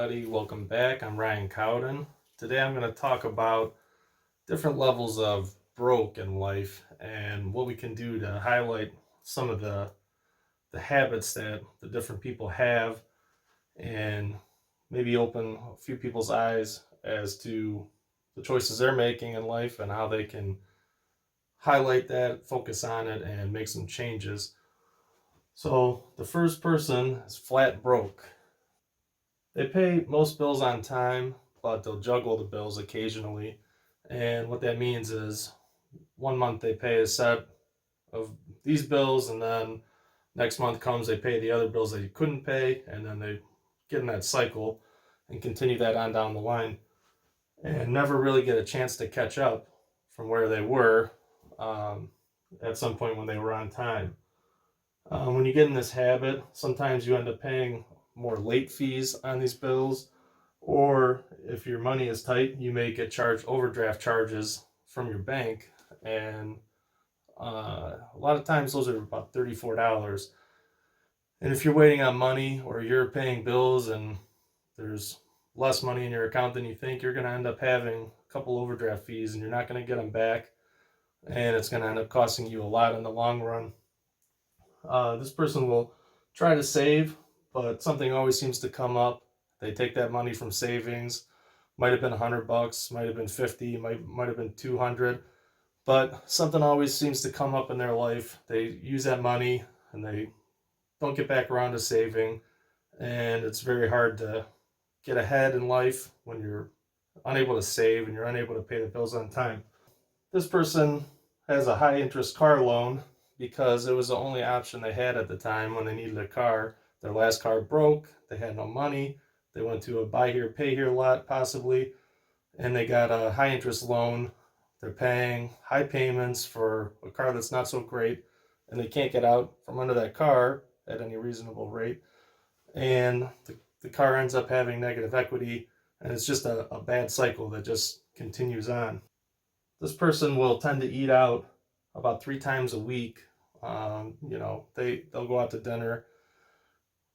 everybody. Welcome back. I'm Ryan Cowden. Today I'm going to talk about different levels of broke in life and what we can do to highlight some of the habits that the different people have and maybe open a few people's eyes as to the choices they're making in life and how they can highlight that, focus on it, and make some changes. So the first person is flat broke. They pay most bills on time, but they'll juggle the bills occasionally. And what that means is one month they pay a set of these bills, and then next month comes, they pay the other bills that you couldn't pay, and then they get in that cycle and continue that on down the line and never really get a chance to catch up from where they were um, at some point when they were on time. When you get in this habit, sometimes you end up paying more late fees on these bills, or if your money is tight, you may get charged overdraft charges from your bank, and a lot of times those are about $34. And if you're waiting on money or you're paying bills and there's less money in your account than you think, you're going to end up having a couple overdraft fees and you're not going to get them back, and it's going to end up costing you a lot in the long run. This person will try to save, but something always seems to come up. They take that money from savings. Might have been $100, might have been 50, might have been 200, but something always seems to come up in their life. They use that money and they don't get back around to saving, and it's very hard to get ahead in life when you're unable to save and you're unable to pay the bills on time. This person has a high interest car loan because it was the only option they had at the time when they needed a car. Their last car broke, they had no money, they went to a buy here, pay here lot possibly, and they got a high interest loan. They're paying high payments for a car that's not so great, and they can't get out from under that car at any reasonable rate. And the car ends up having negative equity, and it's just a bad cycle that just continues on. This person will tend to eat out about 3 times a week. They'll go out to dinner.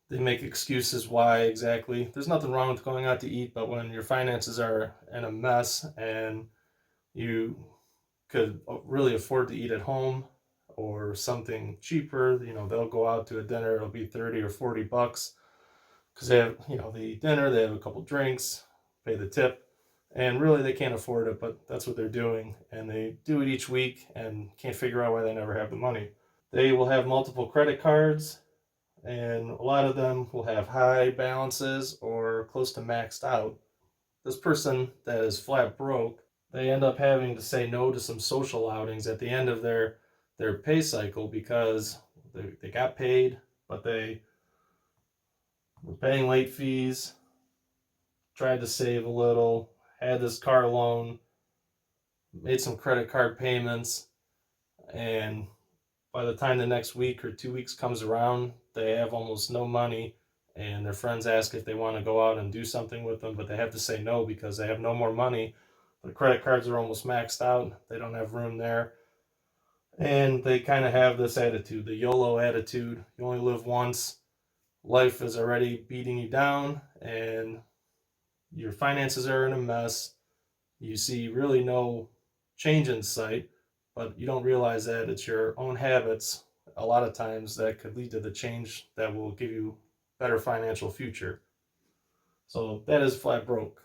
They make excuses why exactly. There's nothing wrong with going out to eat, but when your finances are in a mess and you could really afford to eat at home or something cheaper, they'll go out to a dinner. It'll be 30 or $40 because they have, they eat dinner, they have a couple drinks, pay the tip, and really they can't afford it, but that's what they're doing, and they do it each week and can't figure out why they never have the money. They will have multiple credit cards, and a lot of them will have high balances or close to maxed out. This person that is flat broke, they end up having to say no to some social outings at the end of their pay cycle because they got paid, but they were paying late fees, tried to save a little, had this car loan, made some credit card payments, and by the time the next week or 2 weeks comes around, they have almost no money, and their friends ask if they want to go out and do something with them, but they have to say no because they have no more money. The credit cards are almost maxed out. They don't have room there. And they kind of have this attitude, the YOLO attitude. You only live once. Life is already beating you down, and your finances are in a mess. You see really no change in sight, but you don't realize that it's your own habits a lot of times that could lead to the change that will give you better financial future. So that is flat broke.